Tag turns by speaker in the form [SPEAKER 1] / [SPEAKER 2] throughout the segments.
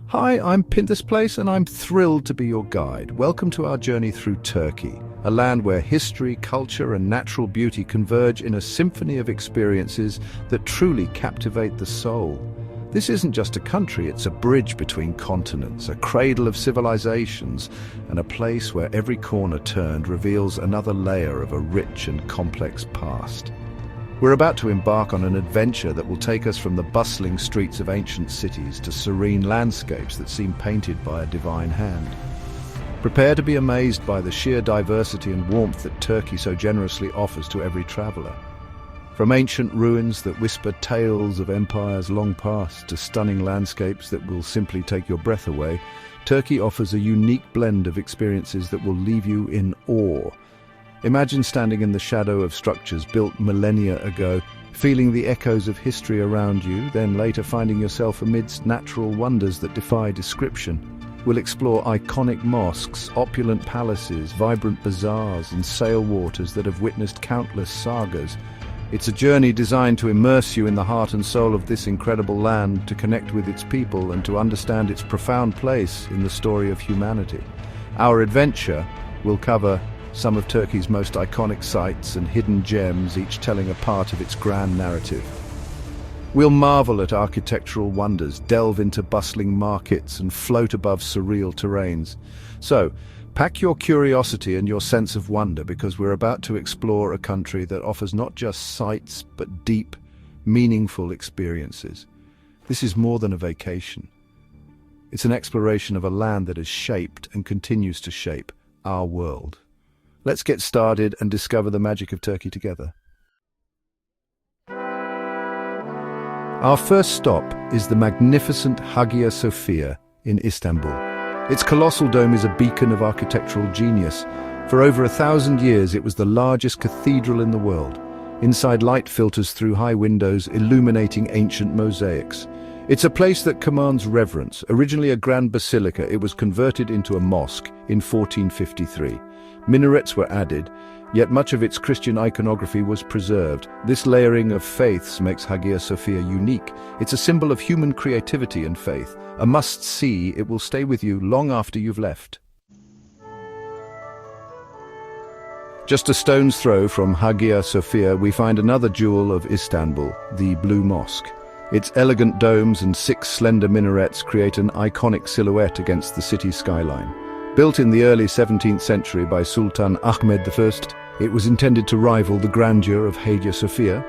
[SPEAKER 1] Hi, I'm This Place and I'm thrilled to be your guide. Welcome to our journey through Turkey, a land where history, culture and natural beauty converge in a symphony of experiences that truly captivate the soul. This isn't just a country, it's a bridge between continents, a cradle of civilizations, and a place where every corner turned reveals another layer of a rich and complex past. We're about to embark on an adventure that will take us from the bustling streets of ancient cities to serene landscapes that seem painted by a divine hand. Prepare to be amazed by the sheer diversity and warmth that Turkey so generously offers to every traveler. From ancient ruins that whisper tales of empires long past to stunning landscapes that will simply take your breath away, Turkey offers a unique blend of experiences that will leave you in awe. Imagine standing in the shadow of structures built millennia ago, feeling the echoes of history around you, then later finding yourself amidst natural wonders that defy description. We'll explore iconic mosques, opulent palaces, vibrant bazaars, and sail waters that have witnessed countless sagas. It's a journey designed to immerse you in the heart and soul of this incredible land, to connect with its people, and to understand its profound place in the story of humanity. Our adventure will cover some of Turkey's most iconic sites and hidden gems, each telling a part of its grand narrative. We'll marvel at architectural wonders, delve into bustling markets, and float above surreal terrains. So, pack your curiosity and your sense of wonder, because we're about to explore a country that offers not just sights, but deep, meaningful experiences. This is more than a vacation. It's an exploration of a land that has shaped and continues to shape our world. Let's get started and discover the magic of Turkey together. Our first stop is the magnificent Hagia Sophia in Istanbul. Its colossal dome is a beacon of architectural genius. For over 1,000 years, it was the largest cathedral in the world. Inside, light filters through high windows, illuminating ancient mosaics. It's a place that commands reverence. Originally a grand basilica, it was converted into a mosque in 1453. Minarets were added, yet much of its Christian iconography was preserved. This layering of faiths makes Hagia Sophia unique. It's a symbol of human creativity and faith. A must-see, it will stay with you long after you've left. Just a stone's throw from Hagia Sophia, we find another jewel of Istanbul, the Blue Mosque. Its elegant domes and 6 slender minarets create an iconic silhouette against the city's skyline. Built in the early 17th century by Sultan Ahmed I, it was intended to rival the grandeur of Hagia Sophia.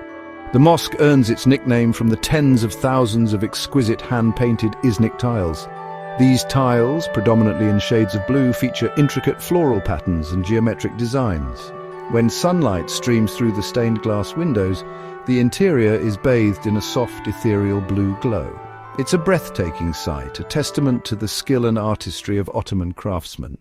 [SPEAKER 1] The mosque earns its nickname from the tens of thousands of exquisite hand-painted Iznik tiles. These tiles, predominantly in shades of blue, feature intricate floral patterns and geometric designs. When sunlight streams through the stained glass windows, the interior is bathed in a soft, ethereal blue glow. It's a breathtaking sight, a testament to the skill and artistry of Ottoman craftsmen.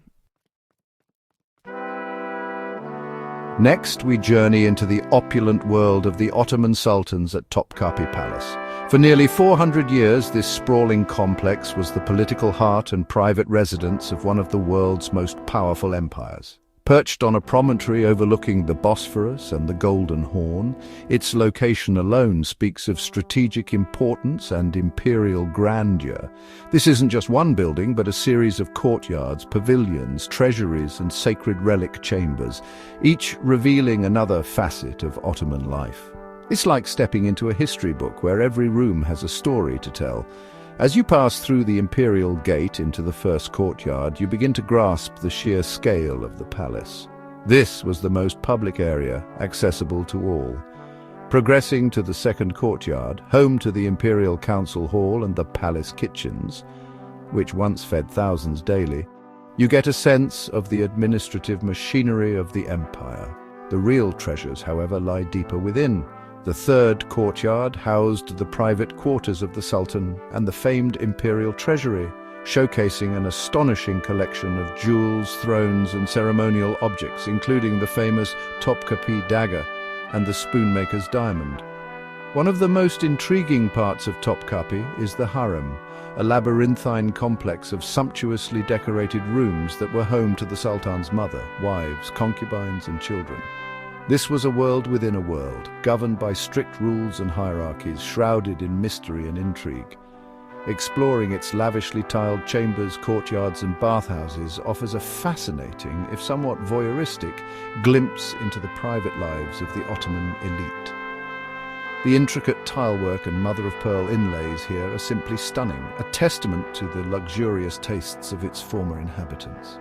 [SPEAKER 1] Next, we journey into the opulent world of the Ottoman Sultans at Topkapi Palace. For nearly 400 years, this sprawling complex was the political heart and private residence of one of the world's most powerful empires. Perched on a promontory overlooking the Bosphorus and the Golden Horn, its location alone speaks of strategic importance and imperial grandeur. This isn't just one building, but a series of courtyards, pavilions, treasuries, and sacred relic chambers, each revealing another facet of Ottoman life. It's like stepping into a history book where every room has a story to tell. As you pass through the imperial gate into the first courtyard, you begin to grasp the sheer scale of the palace. This was the most public area, accessible to all. Progressing to the second courtyard, home to the imperial council hall and the palace kitchens, which once fed thousands daily, you get a sense of the administrative machinery of the empire. The real treasures, however, lie deeper within. The third courtyard housed the private quarters of the Sultan and the famed imperial treasury, showcasing an astonishing collection of jewels, thrones, and ceremonial objects, including the famous Topkapi dagger and the spoonmaker's diamond. One of the most intriguing parts of Topkapi is the harem, a labyrinthine complex of sumptuously decorated rooms that were home to the Sultan's mother, wives, concubines, and children. This was a world within a world, governed by strict rules and hierarchies, shrouded in mystery and intrigue. Exploring its lavishly tiled chambers, courtyards and bathhouses offers a fascinating, if somewhat voyeuristic, glimpse into the private lives of the Ottoman elite. The intricate tilework and mother-of-pearl inlays here are simply stunning, a testament to the luxurious tastes of its former inhabitants.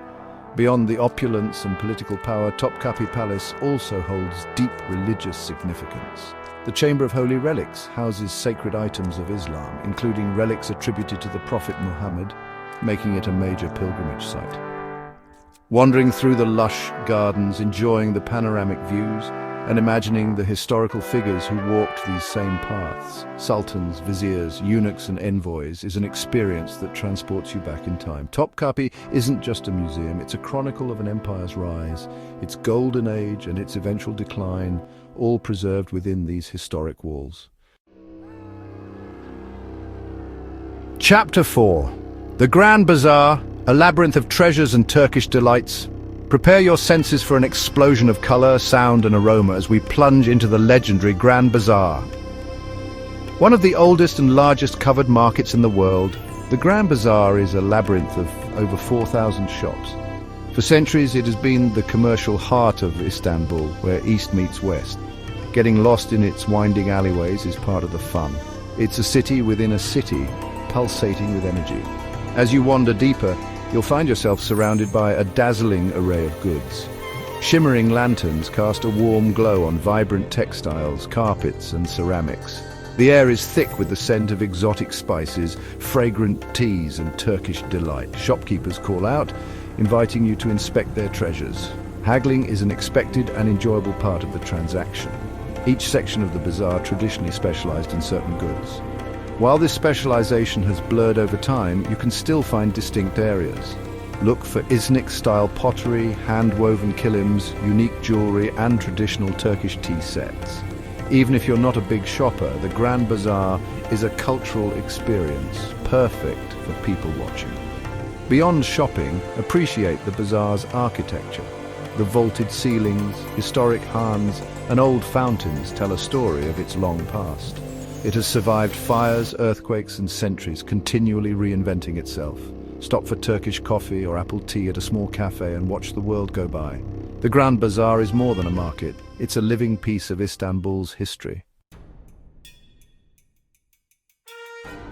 [SPEAKER 1] Beyond the opulence and political power, Topkapi Palace also holds deep religious significance. The Chamber of Holy Relics houses sacred items of Islam, including relics attributed to the Prophet Muhammad, making it a major pilgrimage site. Wandering through the lush gardens, enjoying the panoramic views, and imagining the historical figures who walked these same paths, sultans, viziers, eunuchs and envoys, is an experience that transports you back in time. Topkapi isn't just a museum, it's a chronicle of an empire's rise, its golden age and its eventual decline, all preserved within these historic walls. Chapter 4. The Grand Bazaar, a labyrinth of treasures and Turkish delights. Prepare your senses for an explosion of color, sound and aroma as we plunge into the legendary Grand Bazaar. One of the oldest and largest covered markets in the world, the Grand Bazaar is a labyrinth of over 4,000 shops. For centuries it has been the commercial heart of Istanbul, where east meets west. Getting lost in its winding alleyways is part of the fun. It's a city within a city, pulsating with energy. As you wander deeper, you'll find yourself surrounded by a dazzling array of goods. Shimmering lanterns cast a warm glow on vibrant textiles, carpets and ceramics. The air is thick with the scent of exotic spices, fragrant teas and Turkish delight. Shopkeepers call out, inviting you to inspect their treasures. Haggling is an expected and enjoyable part of the transaction. Each section of the bazaar traditionally specialized in certain goods. While this specialization has blurred over time, you can still find distinct areas. Look for Iznik-style pottery, hand-woven kilims, unique jewelry and traditional Turkish tea sets. Even if you're not a big shopper, the Grand Bazaar is a cultural experience, perfect for people watching. Beyond shopping, appreciate the bazaar's architecture. The vaulted ceilings, historic khans and old fountains tell a story of its long past. It has survived fires, earthquakes and centuries, continually reinventing itself. Stop for Turkish coffee or apple tea at a small cafe and watch the world go by. The Grand Bazaar is more than a market. It's a living piece of Istanbul's history.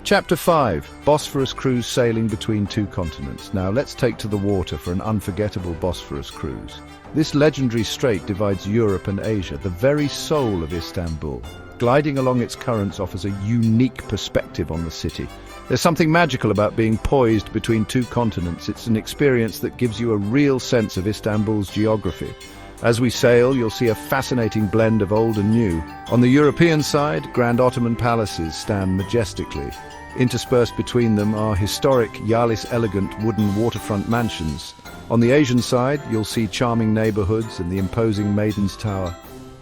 [SPEAKER 1] Chapter 5. Bosphorus cruise sailing between two continents. Now let's take to the water for an unforgettable Bosphorus cruise. This legendary strait divides Europe and Asia, the very soul of Istanbul. Gliding along its currents offers a unique perspective on the city. There's something magical about being poised between two continents. It's an experience that gives you a real sense of Istanbul's geography. As we sail, you'll see a fascinating blend of old and new. On the European side, grand Ottoman palaces stand majestically. Interspersed between them are historic, Yalis elegant wooden waterfront mansions. On the Asian side, you'll see charming neighborhoods and the imposing Maiden's Tower.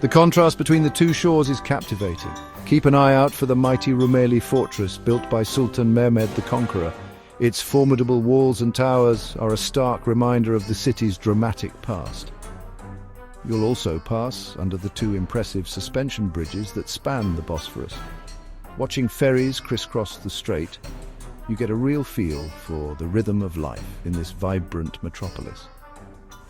[SPEAKER 1] The contrast between the two shores is captivating. Keep an eye out for the mighty Rumeli fortress built by Sultan Mehmed the Conqueror. Its formidable walls and towers are a stark reminder of the city's dramatic past. You'll also pass under the two impressive suspension bridges that span the Bosphorus. Watching ferries crisscross the strait, you get a real feel for the rhythm of life in this vibrant metropolis.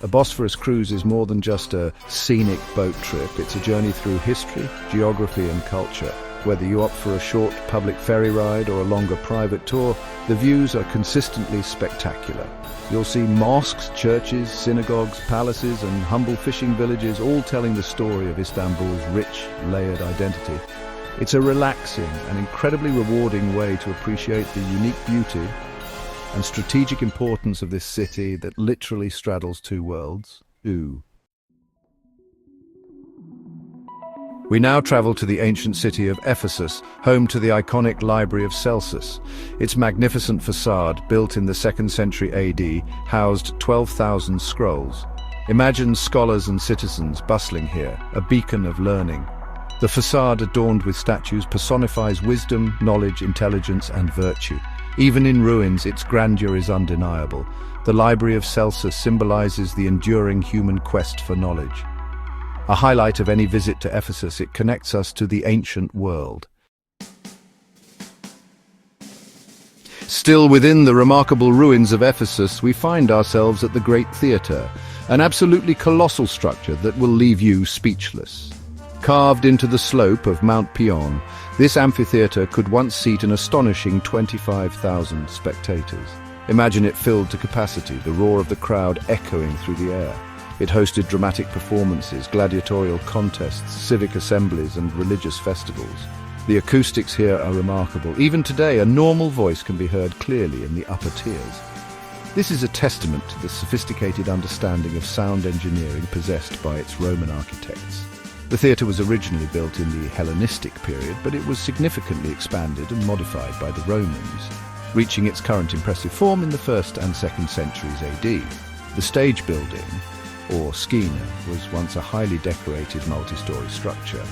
[SPEAKER 1] A Bosphorus cruise is more than just a scenic boat trip. It's a journey through history, geography and culture. Whether you opt for a short public ferry ride or a longer private tour, the views are consistently spectacular. You'll see mosques, churches, synagogues, palaces and humble fishing villages, all telling the story of Istanbul's rich, layered identity. It's a relaxing and incredibly rewarding way to appreciate the unique beauty and strategic importance of this city that literally straddles two worlds. We now travel to the ancient city of Ephesus, home to the iconic Library of Celsus. Its magnificent facade, built in the 2nd century AD, housed 12,000 scrolls. Imagine scholars and citizens bustling here, a beacon of learning. The facade, adorned with statues, personifies wisdom, knowledge, intelligence and virtue. Even in ruins, its grandeur is undeniable. The Library of Celsus symbolizes the enduring human quest for knowledge. A highlight of any visit to Ephesus, it connects us to the ancient world. Still within the remarkable ruins of Ephesus, we find ourselves at the Great Theatre, an absolutely colossal structure that will leave you speechless. Carved into the slope of Mount Pion, this amphitheatre could once seat an astonishing 25,000 spectators. Imagine it filled to capacity, the roar of the crowd echoing through the air. It hosted dramatic performances, gladiatorial contests, civic assemblies, and religious festivals. The acoustics here are remarkable. Even today, a normal voice can be heard clearly in the upper tiers. This is a testament to the sophisticated understanding of sound engineering possessed by its Roman architects. The theatre was originally built in the Hellenistic period, but it was significantly expanded and modified by the Romans, reaching its current impressive form in the 1st and 2nd centuries AD. The stage building, or skena, was once a highly decorated multi-story structure,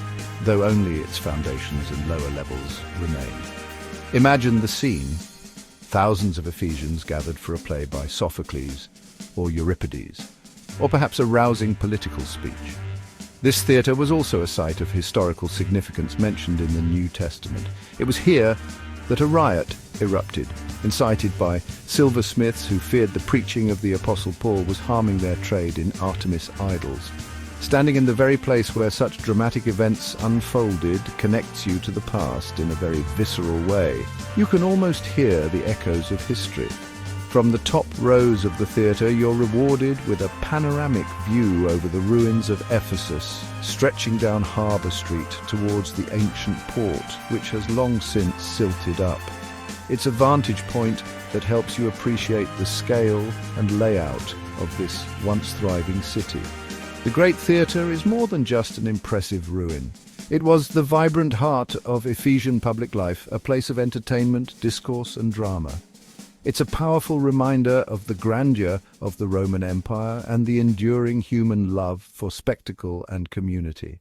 [SPEAKER 1] though only its foundations and lower levels remain. Imagine the scene: thousands of Ephesians gathered for a play by Sophocles or Euripides, or perhaps a rousing political speech. This theatre was also a site of historical significance mentioned in the New Testament. It was here that a riot erupted, incited by silversmiths who feared the preaching of the Apostle Paul was harming their trade in Artemis idols. Standing in the very place where such dramatic events unfolded connects you to the past in a very visceral way. You can almost hear the echoes of history. From the top rows of the theatre, you're rewarded with a panoramic view over the ruins of Ephesus, stretching down Harbour Street towards the ancient port, which has long since silted up. It's a vantage point that helps you appreciate the scale and layout of this once thriving city. The Great Theatre is more than just an impressive ruin. It was the vibrant heart of Ephesian public life, a place of entertainment, discourse, and drama. It's a powerful reminder of the grandeur of the Roman Empire and the enduring human love for spectacle and community.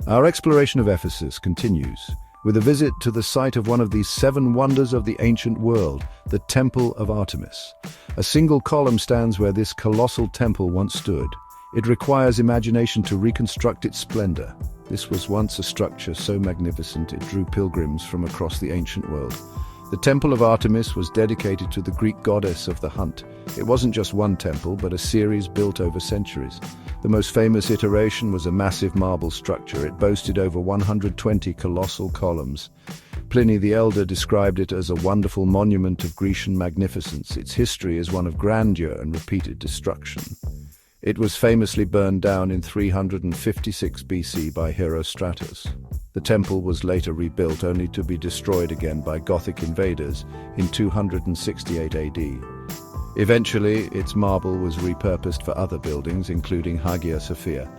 [SPEAKER 1] Our exploration of Ephesus continues with a visit to the site of one of these 7 wonders of the ancient world, the Temple of Artemis. A single column stands where this colossal temple once stood. It requires imagination to reconstruct its splendor. This was once a structure so magnificent it drew pilgrims from across the ancient world. The Temple of Artemis was dedicated to the Greek goddess of the hunt. It wasn't just one temple, but a series built over centuries. The most famous iteration was a massive marble structure. It boasted over 120 colossal columns. Pliny the Elder described it as a wonderful monument of Grecian magnificence. Its history is one of grandeur and repeated destruction. It was famously burned down in 356 BC by Herostratus. The temple was later rebuilt only to be destroyed again by Gothic invaders in 268 AD. Eventually, its marble was repurposed for other buildings, including Hagia Sophia.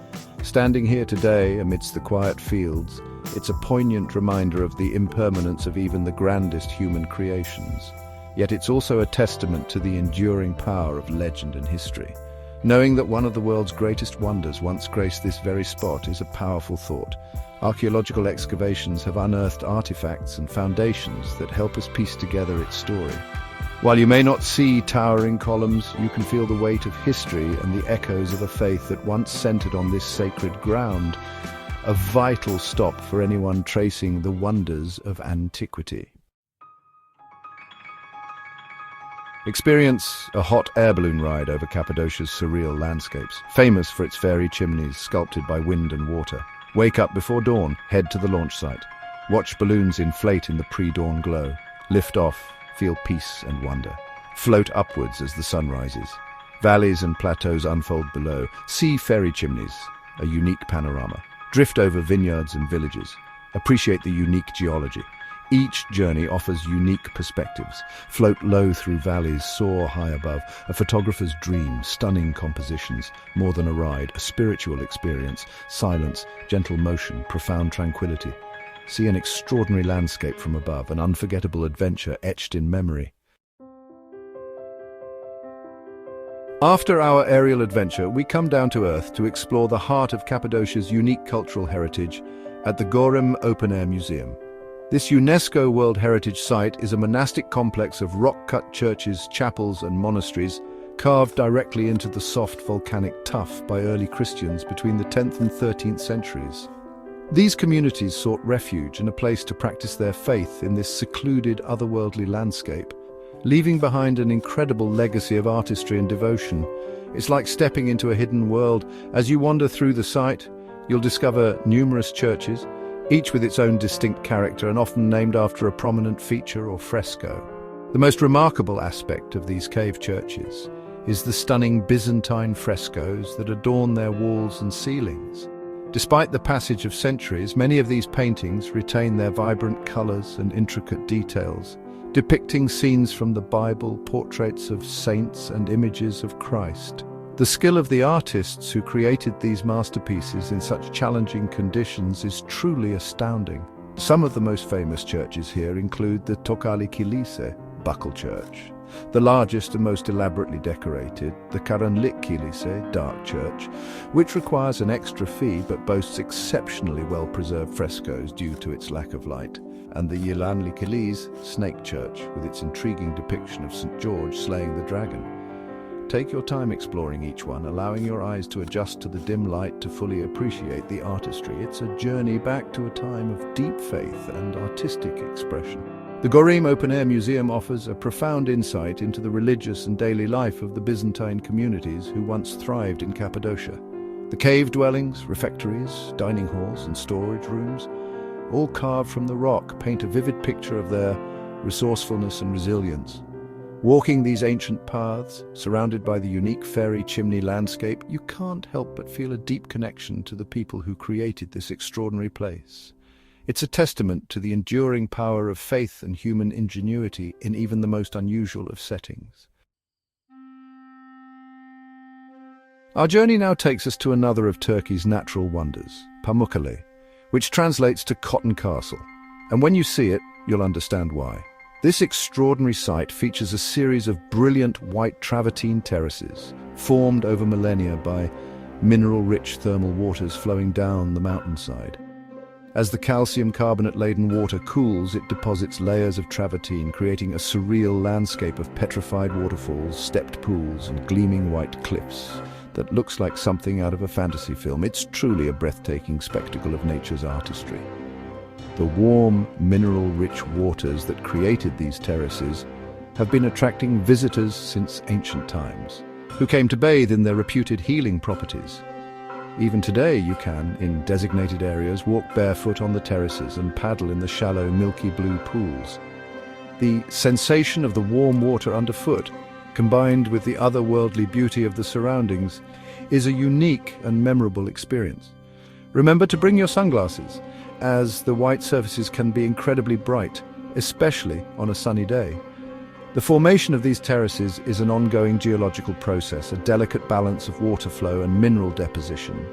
[SPEAKER 1] Standing here today amidst the quiet fields, it's a poignant reminder of the impermanence of even the grandest human creations. Yet it's also a testament to the enduring power of legend and history. Knowing that one of the world's greatest wonders once graced this very spot is a powerful thought. Archaeological excavations have unearthed artifacts and foundations that help us piece together its story. While you may not see towering columns, you can feel the weight of history and the echoes of a faith that once centered on this sacred ground, a vital stop for anyone tracing the wonders of antiquity. Experience a hot air balloon ride over Cappadocia's surreal landscapes, famous for its fairy chimneys sculpted by wind and water. Wake up before dawn, head to the launch site. Watch balloons inflate in the pre-dawn glow. Lift off, feel peace and wonder. Float upwards as the sun rises. Valleys and plateaus unfold below. See fairy chimneys, a unique panorama. Drift over vineyards and villages. Appreciate the unique geology. Each journey offers unique perspectives. Float low through valleys, soar high above. A photographer's dream, stunning compositions. More than a ride, a spiritual experience. Silence, gentle motion, profound tranquility. See an extraordinary landscape from above, an unforgettable adventure etched in memory. After our aerial adventure, we come down to earth to explore the heart of Cappadocia's unique cultural heritage at the Bodrum Open-Air Museum. This UNESCO World Heritage Site is a monastic complex of rock-cut churches, chapels and monasteries carved directly into the soft volcanic tuff by early Christians between the 10th and 13th centuries. These communities sought refuge and a place to practice their faith in this secluded, otherworldly landscape, leaving behind an incredible legacy of artistry and devotion. It's like stepping into a hidden world. As you wander through the site, you'll discover numerous churches, each with its own distinct character and often named after a prominent feature or fresco. The most remarkable aspect of these cave churches is the stunning Byzantine frescoes that adorn their walls and ceilings. Despite the passage of centuries, many of these paintings retain their vibrant colors and intricate details, depicting scenes from the Bible, portraits of saints, and images of Christ. The skill of the artists who created these masterpieces in such challenging conditions is truly astounding. Some of the most famous churches here include the Tokali Kilise, Buckle Church, the largest and most elaborately decorated, the Karanlık Kilise, Dark Church, which requires an extra fee but boasts exceptionally well-preserved frescoes due to its lack of light, and the Yılanlı Kilise, Snake Church, with its intriguing depiction of St. George slaying the dragon. Take your time exploring each one, allowing your eyes to adjust to the dim light to fully appreciate the artistry. It's a journey back to a time of deep faith and artistic expression. The Göreme Open-Air Museum offers a profound insight into the religious and daily life of the Byzantine communities who once thrived in Cappadocia. The cave dwellings, refectories, dining halls, and storage rooms, all carved from the rock, paint a vivid picture of their resourcefulness and resilience. Walking these ancient paths, surrounded by the unique fairy chimney landscape, you can't help but feel a deep connection to the people who created this extraordinary place. It's a testament to the enduring power of faith and human ingenuity in even the most unusual of settings. Our journey now takes us to another of Turkey's natural wonders, Pamukkale, which translates to Cotton Castle. And when you see it, you'll understand why. This extraordinary site features a series of brilliant white travertine terraces, formed over millennia by mineral-rich thermal waters flowing down the mountainside. As the calcium carbonate-laden water cools, it deposits layers of travertine, creating a surreal landscape of petrified waterfalls, stepped pools, and gleaming white cliffs that looks like something out of a fantasy film. It's truly a breathtaking spectacle of nature's artistry. The warm, mineral-rich waters that created these terraces have been attracting visitors since ancient times, who came to bathe in their reputed healing properties. Even today you can, in designated areas, walk barefoot on the terraces and paddle in the shallow, milky blue pools. The sensation of the warm water underfoot, combined with the otherworldly beauty of the surroundings, is a unique and memorable experience. Remember to bring your sunglasses, as the white surfaces can be incredibly bright, especially on a sunny day. The formation of these terraces is an ongoing geological process, a delicate balance of water flow and mineral deposition.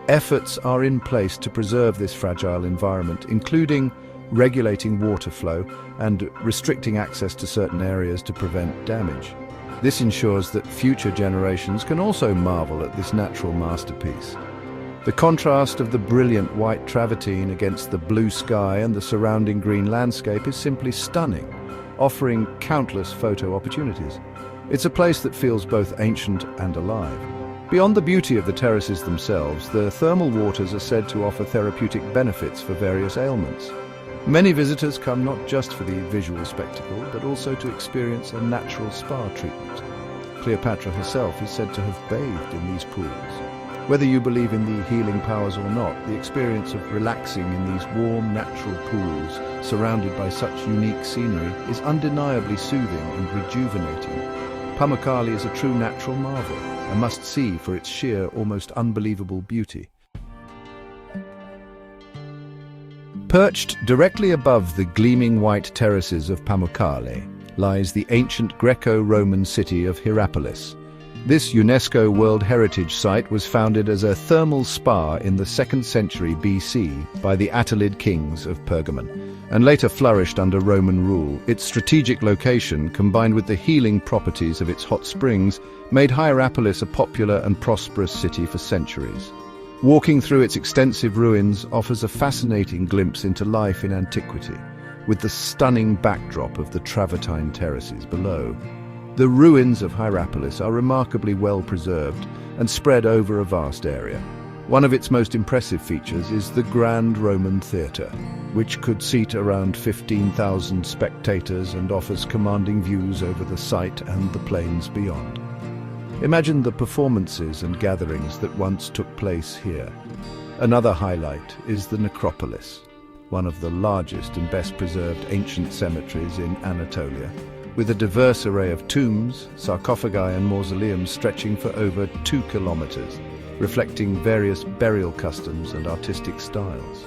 [SPEAKER 1] Efforts are in place to preserve this fragile environment, including regulating water flow and restricting access to certain areas to prevent damage. This ensures that future generations can also marvel at this natural masterpiece. The contrast of the brilliant white travertine against the blue sky and the surrounding green landscape is simply stunning, offering countless photo opportunities. It's a place that feels both ancient and alive. Beyond the beauty of the terraces themselves, the thermal waters are said to offer therapeutic benefits for various ailments. Many visitors come not just for the visual spectacle, but also to experience a natural spa treatment. Cleopatra herself is said to have bathed in these pools. Whether you believe in the healing powers or not, the experience of relaxing in these warm, natural pools, surrounded by such unique scenery, is undeniably soothing and rejuvenating. Pamukkale is a true natural marvel, a must-see for its sheer, almost unbelievable beauty. Perched directly above the gleaming white terraces of Pamukkale lies the ancient Greco-Roman city of Hierapolis. This UNESCO World Heritage Site was founded as a thermal spa in the 2nd century BC by the Attalid kings of Pergamon, and later flourished under Roman rule. Its strategic location, combined with the healing properties of its hot springs, made Hierapolis a popular and prosperous city for centuries. Walking through its extensive ruins offers a fascinating glimpse into life in antiquity, with the stunning backdrop of the travertine terraces below. The ruins of Hierapolis are remarkably well preserved and spread over a vast area. One of its most impressive features is the Grand Roman Theatre, which could seat around 15,000 spectators and offers commanding views over the site and the plains beyond. Imagine the performances and gatherings that once took place here. Another highlight is the necropolis, one of the largest and best preserved ancient cemeteries in Anatolia, with a diverse array of tombs, sarcophagi and mausoleums stretching for over 2 kilometers, reflecting various burial customs and artistic styles.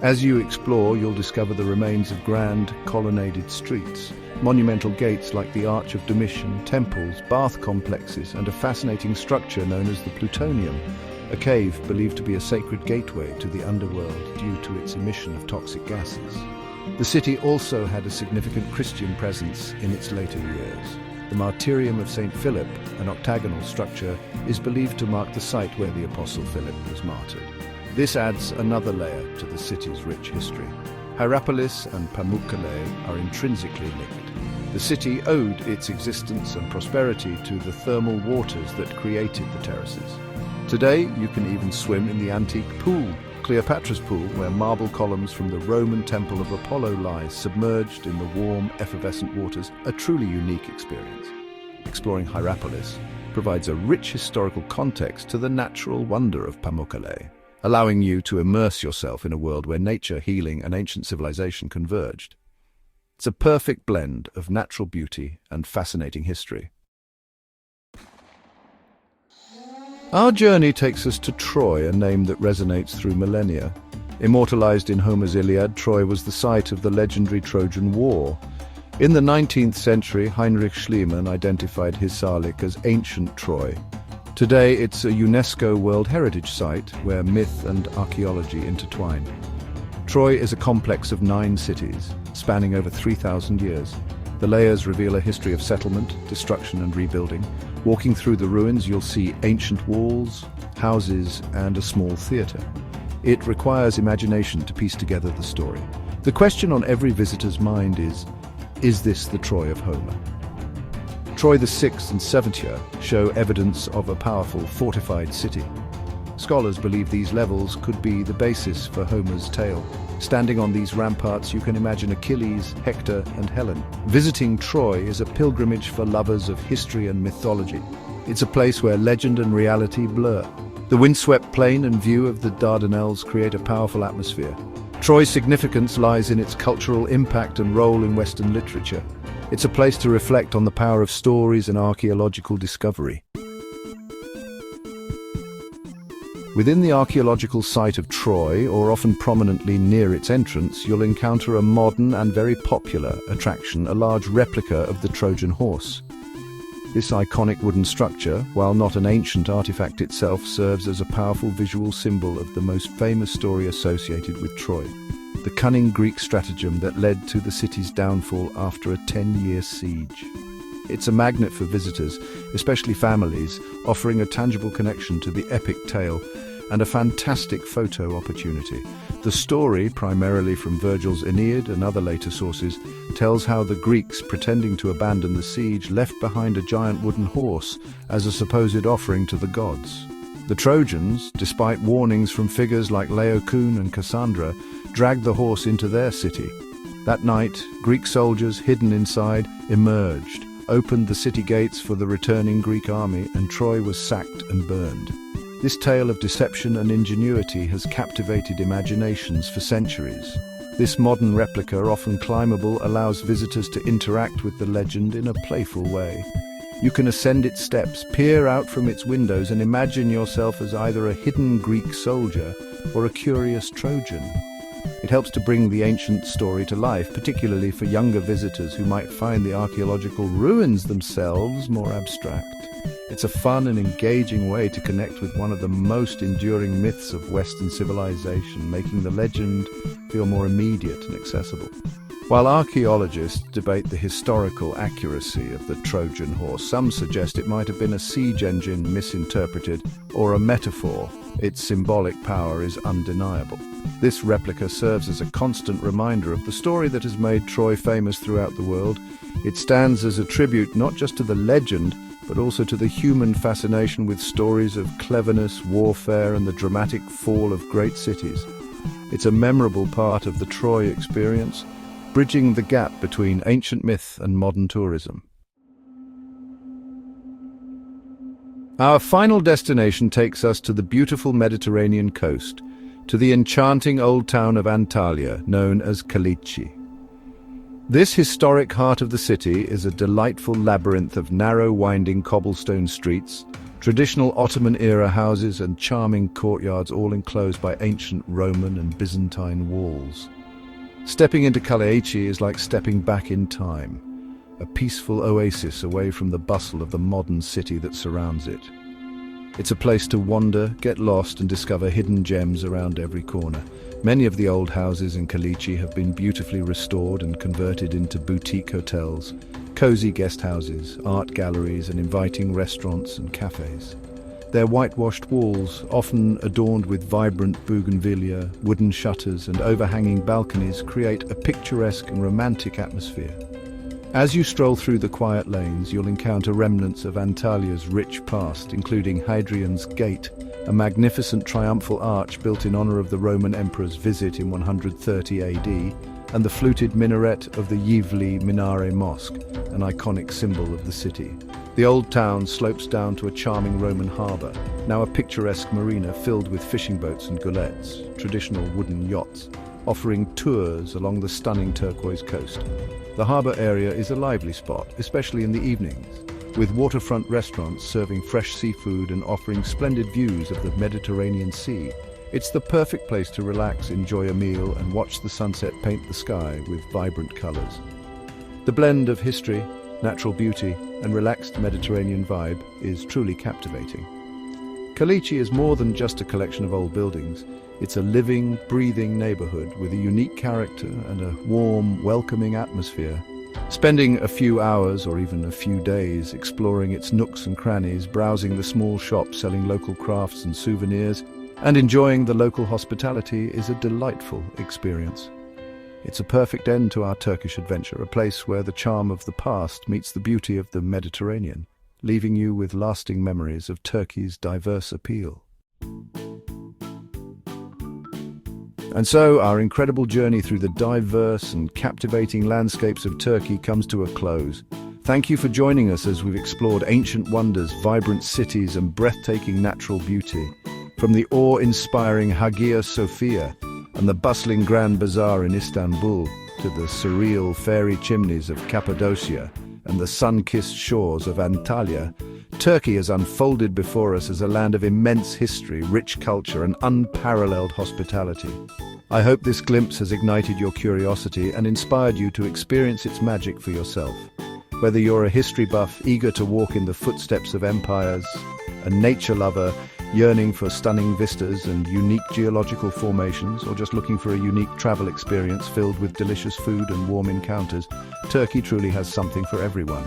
[SPEAKER 1] As you explore, you'll discover the remains of grand colonnaded streets, monumental gates like the Arch of Domitian, temples, bath complexes, and a fascinating structure known as the Plutonium, a cave believed to be a sacred gateway to the underworld due to its emission of toxic gases. The city also had a significant Christian presence in its later years. The Martyrium of St. Philip, an octagonal structure, is believed to mark the site where the Apostle Philip was martyred. This adds another layer to the city's rich history. Hierapolis and Pamukkale are intrinsically linked. The city owed its existence and prosperity to the thermal waters that created the terraces. Today, you can even swim in the antique pool, Cleopatra's Pool, where marble columns from the Roman Temple of Apollo lie submerged in the warm, effervescent waters, a truly unique experience. Exploring Hierapolis provides a rich historical context to the natural wonder of Pamukkale, allowing you to immerse yourself in a world where nature, healing, and ancient civilization converged. It's a perfect blend of natural beauty and fascinating history. Our journey takes us to Troy, a name that resonates through millennia. Immortalized in Homer's Iliad, Troy was the site of the legendary Trojan War. In the 19th century, Heinrich Schliemann identified Hisarlik as ancient Troy. Today, it's a UNESCO World Heritage Site where myth and archaeology intertwine. Troy is a complex of 9 cities, spanning over 3,000 years. The layers reveal a history of settlement, destruction, and rebuilding. Walking through the ruins, you'll see ancient walls, houses, and a small theatre. It requires imagination to piece together the story. The question on every visitor's mind is this the Troy of Homer? Troy the 6th and 7th year show evidence of a powerful, fortified city. Scholars believe these levels could be the basis for Homer's tale. Standing on these ramparts, you can imagine Achilles, Hector, and Helen. Visiting Troy is a pilgrimage for lovers of history and mythology. It's a place where legend and reality blur. The windswept plain and view of the Dardanelles create a powerful atmosphere. Troy's significance lies in its cultural impact and role in Western literature. It's a place to reflect on the power of stories and archaeological discovery. Within the archaeological site of Troy, or often prominently near its entrance, you'll encounter a modern and very popular attraction, a large replica of the Trojan horse. This iconic wooden structure, while not an ancient artifact itself, serves as a powerful visual symbol of the most famous story associated with Troy, the cunning Greek stratagem that led to the city's downfall after a 10-year siege. It's a magnet for visitors, especially families, offering a tangible connection to the epic tale and a fantastic photo opportunity. The story, primarily from Virgil's Aeneid and other later sources, tells how the Greeks, pretending to abandon the siege, left behind a giant wooden horse as a supposed offering to the gods. The Trojans, despite warnings from figures like Laocoon and Cassandra, dragged the horse into their city. That night, Greek soldiers, hidden inside, emerged, opened the city gates for the returning Greek army, and Troy was sacked and burned. This tale of deception and ingenuity has captivated imaginations for centuries. This modern replica, often climbable, allows visitors to interact with the legend in a playful way. You can ascend its steps, peer out from its windows, and imagine yourself as either a hidden Greek soldier or a curious Trojan. It helps to bring the ancient story to life, particularly for younger visitors who might find the archaeological ruins themselves more abstract. It's a fun and engaging way to connect with one of the most enduring myths of Western civilization, making the legend feel more immediate and accessible. While archaeologists debate the historical accuracy of the Trojan horse, some suggest it might have been a siege engine misinterpreted or a metaphor. Its symbolic power is undeniable. This replica serves as a constant reminder of the story that has made Troy famous throughout the world. It stands as a tribute not just to the legend, but also to the human fascination with stories of cleverness, warfare, and the dramatic fall of great cities. It's a memorable part of the Troy experience, bridging the gap between ancient myth and modern tourism. Our final destination takes us to the beautiful Mediterranean coast, to the enchanting old town of Antalya, known as Kalichi. This historic heart of the city is a delightful labyrinth of narrow, winding cobblestone streets, traditional Ottoman-era houses and charming courtyards, all enclosed by ancient Roman and Byzantine walls. Stepping into Kalichi is like stepping back in time, a peaceful oasis away from the bustle of the modern city that surrounds it. It's a place to wander, get lost, and discover hidden gems around every corner. Many of the old houses in Kalichi have been beautifully restored and converted into boutique hotels, cozy guest houses, art galleries, and inviting restaurants and cafes. Their whitewashed walls, often adorned with vibrant bougainvillea, wooden shutters, and overhanging balconies, create a picturesque and romantic atmosphere. As you stroll through the quiet lanes, you'll encounter remnants of Antalya's rich past, including Hadrian's Gate, a magnificent triumphal arch built in honor of the Roman emperor's visit in 130 AD, and the fluted minaret of the Yivli Minare Mosque, an iconic symbol of the city. The old town slopes down to a charming Roman harbour, now a picturesque marina filled with fishing boats and goulettes, traditional wooden yachts, offering tours along the stunning turquoise coast. The harbour area is a lively spot, especially in the evenings, with waterfront restaurants serving fresh seafood and offering splendid views of the Mediterranean Sea. It's the perfect place to relax, enjoy a meal, and watch the sunset paint the sky with vibrant colours. The blend of history, natural beauty, and relaxed Mediterranean vibe is truly captivating. Kalichi is more than just a collection of old buildings. It's a living, breathing neighborhood with a unique character and a warm, welcoming atmosphere. Spending a few hours or even a few days exploring its nooks and crannies, browsing the small shops selling local crafts and souvenirs, and enjoying the local hospitality is a delightful experience. It's a perfect end to our Turkish adventure, a place where the charm of the past meets the beauty of the Mediterranean, leaving you with lasting memories of Turkey's diverse appeal. And so, our incredible journey through the diverse and captivating landscapes of Turkey comes to a close. Thank you for joining us as we've explored ancient wonders, vibrant cities, and breathtaking natural beauty. From the awe-inspiring Hagia Sophia and the bustling Grand Bazaar in Istanbul to the surreal fairy chimneys of Cappadocia and the sun-kissed shores of Antalya, Turkey has unfolded before us as a land of immense history, rich culture, and unparalleled hospitality. I hope this glimpse has ignited your curiosity and inspired you to experience its magic for yourself. Whether you're a history buff eager to walk in the footsteps of empires, a nature lover yearning for stunning vistas and unique geological formations, or just looking for a unique travel experience filled with delicious food and warm encounters, Turkey truly has something for everyone.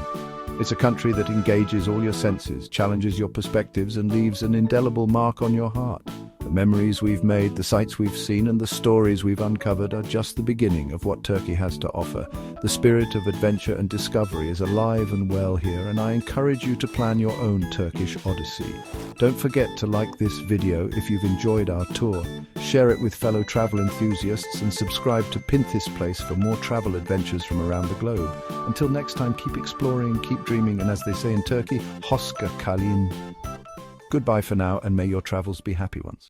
[SPEAKER 1] It's a country that engages all your senses, challenges your perspectives, and leaves an indelible mark on your heart. The memories we've made, the sights we've seen, and the stories we've uncovered are just the beginning of what Turkey has to offer. The spirit of adventure and discovery is alive and well here, and I encourage you to plan your own Turkish odyssey. Don't forget to like this video if you've enjoyed our tour, share it with fellow travel enthusiasts, and subscribe to This Place for more travel adventures from around the globe. Until next time, keep exploring, keep dreaming, and as they say in Turkey, hoşça kalın. Goodbye for now, and may your travels be happy ones.